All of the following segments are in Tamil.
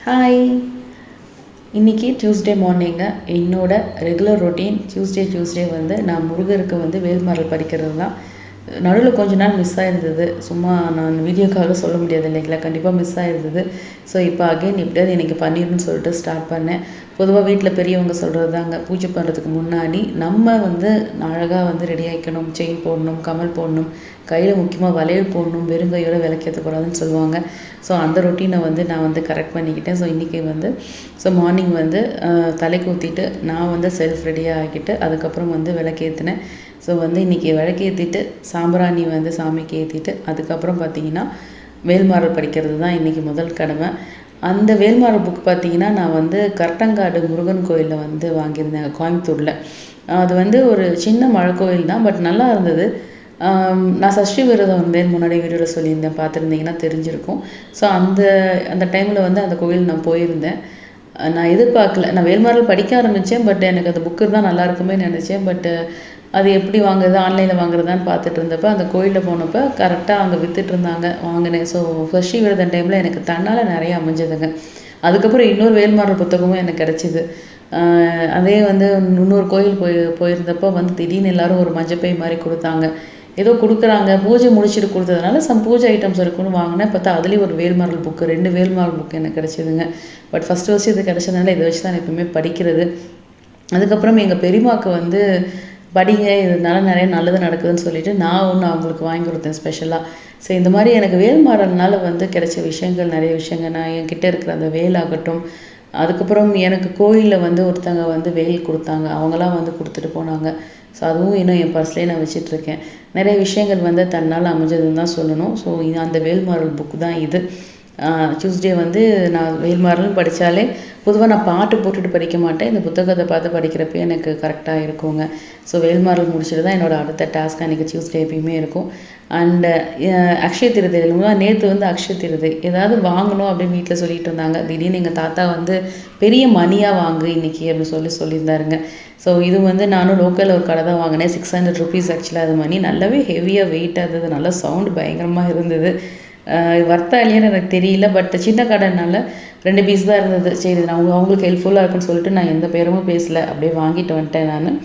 ஹாய். இன்றைக்கி டியூஸ்டே மார்னிங்கு என்னோட ரெகுலர் ரொட்டீன். டியூஸ்டே வந்து நான் முருகருக்கு வந்து வேல்மாறல் பறிக்கிறது தான். நடுவில் கொஞ்ச நாள் மிஸ் ஆகிருந்தது. சும்மா நான் வீடியோக்காக சொல்ல முடியாது இல்லைங்களா, கண்டிப்பாக மிஸ் ஆகிருந்தது. ஸோ இப்போ அகெயின் எப்படியாவது இன்றைக்கி பண்ணிடணும்னு சொல்லிட்டு ஸ்டார்ட் பண்ணேன். பொதுவாக வீட்டில் பெரியவங்க சொல்கிறது தாங்க, பூஜை பண்ணுறதுக்கு முன்னாடி நம்ம வந்து அழகாக வந்து ரெடி ஆகிக்கணும். செயின் போடணும், கமல் போடணும், கையில் முக்கியமாக வளையல் போடணும், வெறுங்கையோடு விளக்கேற்றக்கூடாதுன்னு சொல்லுவாங்க. ஸோ அந்த ரொட்டீனை வந்து நான் வந்து கரெக்ட் பண்ணிக்கிட்டேன். ஸோ இன்றைக்கி வந்து மார்னிங் வந்து தலைக்கு ஊற்றிட்டு நான் வந்து செல்ஃப் ரெடியாக ஆகிட்டு அதுக்கப்புறம் வந்து விளக்கேற்றினேன். ஸோ வந்து இன்றைக்கி விளக்கேற்றிட்டு சாம்பிராணி வந்து சாமிக்கு ஏற்றிட்டு அதுக்கப்புறம் பார்த்திங்கன்னா வேல்மாறல் படிக்கிறது தான் இன்றைக்கி முதல் கடமை. அந்த வேல்மாறல் புக் பார்த்திங்கன்னா நான் வந்து கரட்டங்காடு முருகன் கோயிலில் வந்து வாங்கியிருந்தேன் கோயம்புத்தூரில். அது வந்து ஒரு சின்ன மழை கோயில் தான், பட் நல்லா இருந்தது. நான் சஷ்டி விரதம் வந்தேன், முன்னாடி வீடியோவில் சொல்லியிருந்தேன், பார்த்துருந்தீங்கன்னா தெரிஞ்சிருக்கும். ஸோ அந்த அந்த டைமில் வந்து அந்த கோயில் நான் போயிருந்தேன். நான் எதிர்பார்க்கல, நான் வேல்மாறல் படிக்க ஆரம்பித்தேன். பட் எனக்கு அந்த புக்கு தான் நல்லா இருக்குமே நினச்சேன். பட்டு அது எப்படி வாங்குறது, ஆன்லைனில் வாங்குறதான்னு பார்த்துட்டு இருந்தப்போ அந்த கோயிலில் போனப்போ கரெக்டாக அங்கே விற்றுட்ருந்தாங்க, வாங்கினேன். ஸோ சஷ்டி விரதம் டைமில் எனக்கு தன்னால் நிறைய அமைஞ்சதுங்க. அதுக்கப்புறம் இன்னொரு வேல்மாறல் புத்தகமும் எனக்கு கிடச்சிது. அதே வந்து இன்னொரு கோயில் போயிருந்தப்போ வந்து திடீர்னு எல்லோரும் ஒரு மஞ்சப்பை மாதிரி கொடுத்தாங்க. ஏதோ கொடுக்குறாங்க, பூஜை முடிச்சுட்டு கொடுத்ததுனால பூஜை ஐட்டம்ஸ் இருக்குன்னு வாங்கினேன். பார்த்தா அதுலேயும் ஒரு வேல்மாறல் புக்கு, 2 வேல்மாறல் புக்கு எனக்கு கிடச்சிதுங்க. பட் ஃபஸ்ட்டு இது கிடச்சதுனால இதை வச்சு தான் நான் எப்பவுமே படிக்கிறது. அதுக்கப்புறம் எங்கள் பெரியம்மாவுக்கு வந்து படிங்க, இதனால நிறைய நல்லது நடக்குதுன்னு சொல்லிட்டு நான் ஒன்று அவங்களுக்கு வாங்கி கொடுத்தேன் ஸ்பெஷலாக. ஸோ இந்த மாதிரி எனக்கு வேல்மாறல்னால வந்து கிடைச்ச விஷயங்கள் நிறைய விஷயங்கள். நான் என்கிட்ட இருக்கிற அந்த வேலாகட்டும், அதுக்கப்புறம் எனக்கு கோயிலில் வந்து ஒருத்தங்க வந்து வேல் கொடுத்தாங்க, அவங்களாம் வந்து கொடுத்துட்டு போனாங்க. ஸோ அதுவும் இன்னும் என் பர்ஸ்லேயே நான் வச்சிட்ருக்கேன். நிறைய விஷயங்கள் வந்து தன்னால் அமைஞ்சதுன்னு தான் சொல்லணும். ஸோ அந்த வேல்மாறல் புக்கு தான் இது. டியூஸ்டே வந்து நான் வேல்மாறல் படித்தாலே பொதுவாக நான் பாட்டு போட்டுட்டு படிக்க மாட்டேன். இந்த புத்தகத்தை பார்த்து படிக்கிறப்ப எனக்கு கரெக்டாக இருக்குங்க. ஸோ வேல்மாறல் முடிச்சுட்டு தான் என்னோடய அடுத்த டாஸ்க் அன்றைக்கி டியூஸ்டே எப்பயுமே இருக்கும். அண்டு அக்ஷய திருதை நேற்று வந்து அக்ஷய திருதை ஏதாவது வாங்கணும் அப்படின்னு வீட்டில் சொல்லிட்டு இருந்தாங்க. திடீர்னு எங்கள் தாத்தா வந்து பெரிய மணியாக வாங்கு இன்றைக்கி அப்படின்னு சொல்லியிருந்தாருங்க. ஸோ இது வந்து நானும் லோக்கலில் ஒரு கடை தான் வாங்கினேன். 600 ருபீஸ் ஆக்சுவலாக அது மணி. நல்லாவே ஹெவியாக வெயிட்டாக இருந்தது, நல்லா சவுண்டு பயங்கரமாக இருந்தது. வர்த்தா இல்லையான்னு எனக்கு தெரியல. பட் சின்ன கடைனால 2 பீஸ் தான் இருந்தது. சரி, நான் அவங்களுக்கு ஹெல்ப்ஃபுல்லாக இருக்குன்னு சொல்லிட்டு நான் எந்த பேருமும் பேசலை, அப்படியே வாங்கிட்டு வந்துட்டேன் நான்.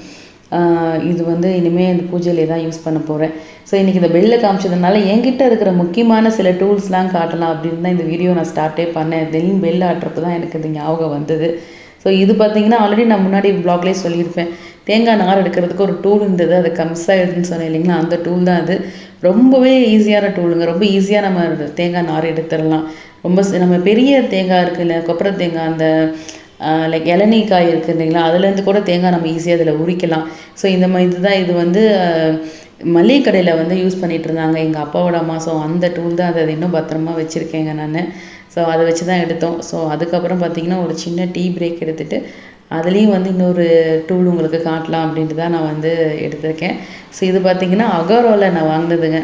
இது வந்து இனிமேல் இந்த பூஜையிலே தான் யூஸ் பண்ண போகிறேன். ஸோ இன்றைக்கி இந்த பெல்லை காமிச்சதுனால என்கிட்ட இருக்கிற முக்கியமான சில டூல்ஸ்லாம் காட்டலாம் அப்படின்னு தான் இந்த வீடியோ நான் ஸ்டார்ட்டே பண்ணேன். திடீர்னு பெல் ஆட்டுறப்ப தான் எனக்கு இது ஞாபகம் வந்தது. ஸோ இது பார்த்திங்கன்னா ஆல்ரெடி நான் முன்னாடி வ்ளாக்லேயே சொல்லியிருப்பேன். தேங்காய் நார் எடுக்கிறதுக்கு ஒரு டூல் இருந்தது, அது கம்ஸ் ஆகிடுதுன்னு சொன்னேன் இல்லைங்களா, அந்த டூல் தான் அது. ரொம்பவே ஈஸியான டூலுங்க. ரொம்ப ஈஸியாக நம்ம தேங்காய் நார் எடுத்துடலாம். ரொம்ப நம்ம பெரிய தேங்காய் இருக்குது இல்லை, கொப்பரை தேங்காய், அந்த லைக் இளநீ காய் இருக்குது இல்லைங்களா, அதுலேருந்து கூட தேங்காய் நம்ம ஈஸியாக அதில் உரிக்கலாம். ஸோ இந்த மாதிரி இதுதான். இது வந்து மளிகை கடையில் வந்து யூஸ் பண்ணிகிட்டு இருந்தாங்க எங்கள் அப்பாவோட அம்மா. ஸோ அந்த டூல் தான், அதை இன்னும் பத்திரமா வச்சுருக்கேங்க நான். ஸோ அதை வச்சு தான் எடுத்தோம். ஸோ அதுக்கப்புறம் பார்த்திங்கன்னா ஒரு சின்ன டீ பிரேக் எடுத்துகிட்டு அதுலேயும் வந்து இன்னொரு டூல் உங்களுக்கு காட்டலாம் அப்படின்ட்டு தான் நான் வந்து எடுத்திருக்கேன். ஸோ இது பார்த்திங்கன்னா அகோராவில் நான் வாங்கினதுங்க.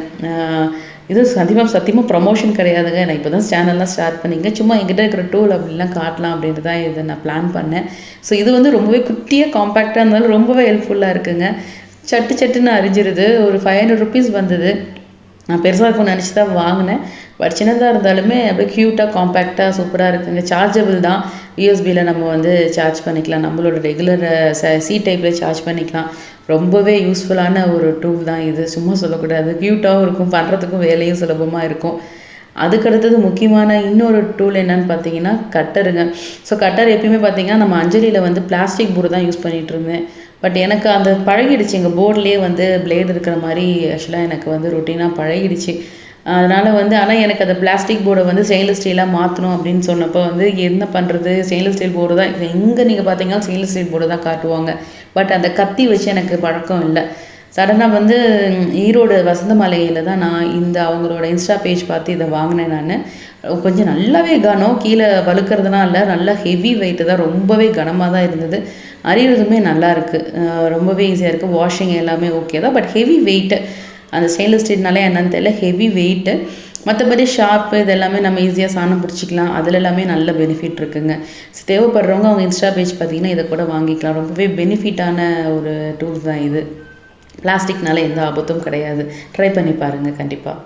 இது சத்தியமாக ப்ரமோஷன் கிடையாதுங்க. நான் இப்போ தான் சேனல்லாம் ஸ்டார்ட் பண்ணிங்க, சும்மா என்கிட்ட இருக்கிற டூல் அப்படின்லாம் காட்டலாம் அப்படின்ட்டு தான் இதை நான் பிளான் பண்ணேன். ஸோ இது வந்து ரொம்பவே குட்டியாக காம்பேக்டாக இருந்தாலும் ரொம்பவே ஹெல்ப்ஃபுல்லாக இருக்குங்க. சட்டுன்னு அரிஞ்சிருது. ஒரு 500 ருபீஸ் வந்தது. நான் பெருசாக இருக்கும்னு நினச்சி தான் வாங்கினேன். பட் சின்னதாக இருந்தாலுமே அப்படியே க்யூட்டாக காம்பேக்டாக சூப்பராக இருக்குங்க. சார்ஜபிள் தான். யூஎஸ்பியில் நம்ம வந்து சார்ஜ் பண்ணிக்கலாம். நம்மளோட ரெகுலர் சி டைப்பில் சார்ஜ் பண்ணிக்கலாம். ரொம்பவே யூஸ்ஃபுல்லான ஒரு டூல் தான் இது, சும்மா சொல்லக்கூடாது. க்யூட்டாகவும் இருக்கும், பண்ணுறதுக்கும் வேலையும் சுலபமாக இருக்கும். அதுக்கடுத்தது முக்கியமான இன்னொரு டூல் என்னன்னு பார்த்தீங்கன்னா கட்டருங்க. ஸோ கட்டர் எப்பயுமே பார்த்தீங்கன்னா நம்ம அஞ்சலியில் வந்து பிளாஸ்டிக் போர்டு தான் யூஸ் பண்ணிகிட்டு இருந்தேன். பட் எனக்கு அந்த பழகிடுச்சு. எங்கள் போர்ட்லேயே வந்து பிளேடு இருக்கிற மாதிரி ஆக்சுவலாக எனக்கு வந்து ரொட்டீனாக பழகிடுச்சு. அதனால் வந்து ஆனால் எனக்கு அந்த பிளாஸ்டிக் போர்டை வந்து ஸ்டெயின்லெஸ் ஸ்டீலாக மாற்றணும் அப்படின்னு சொன்னப்போ வந்து என்ன பண்ணுறது, ஸ்டெயின்லெஸ் ஸ்டீல் போர்டு தான் எங்கே நீங்கள் பார்த்தீங்கன்னா ஸ்டெயின்லெஸ் ஸ்டீல் போர்டு தான் காட்டுவாங்க. பட் அந்த கத்தி வச்சு எனக்கு பழக்கம் இல்லை. சடனாக வந்து ஈரோடு வசந்த மாளிகையில் தான் நான் இந்த அவங்களோட இன்ஸ்டா பேஜ் பார்த்து இதை வாங்கினேன் நான். கொஞ்சம் நல்லாவே கனம், கீழே வழுக்கிறதுனா இல்லை, நல்லா ஹெவி வெயிட்டு தான், ரொம்பவே கனமாக தான் இருந்தது. அறியறதுமே நல்லா இருக்குது, ரொம்பவே ஈஸியாக இருக்குது. வாஷிங் எல்லாமே ஓகே தான். பட் ஹெவி வெயிட்டு, அந்த ஸ்டெயின்லெஸ் ஸ்டீல்னாலே என்னன்னு தெரியல, ஹெவி வெயிட்டு. மற்றபடி ஷார்ப்பு இது எல்லாமே நம்ம ஈஸியாக சாணம் பிடிச்சிக்கலாம். அதில் எல்லாமே நல்ல பெனிஃபிட் இருக்குங்க. தேவைப்படுறவங்க அவங்க இன்ஸ்டா பேஜ் பார்த்திங்கன்னா இதை கூட வாங்கிக்கலாம். ரொம்பவே பெனிஃபிட்டான ஒரு டூல்ஸ் தான் இது. பிளாஸ்டிக்னால எந்த ஆபத்தும் கிடையாது. ட்ரை பண்ணி பாருங்கள் கண்டிப்பாக.